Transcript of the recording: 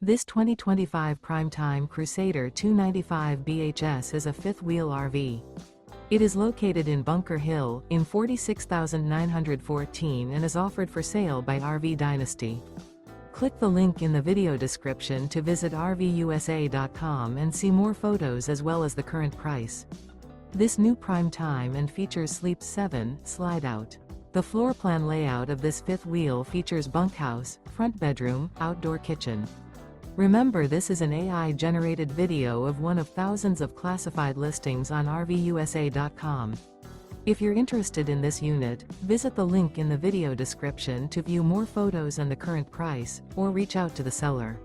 This 2025 Prime Time Crusader 295 BHS is a fifth-wheel RV. It is located in Bunker Hill, in 46,914 and is offered for sale by RV Dynasty. Click the link in the video description to visit RVUSA.com and see more photos as well as the current price. This new Prime Time and features Sleep 7, Slideout. The floor plan layout of this fifth wheel features bunkhouse, front bedroom, outdoor kitchen. Remember, this is an AI-generated video of one of thousands of classified listings on RVUSA.com. If you're interested in this unit, visit the link in the video description to view more photos and the current price, or reach out to the seller.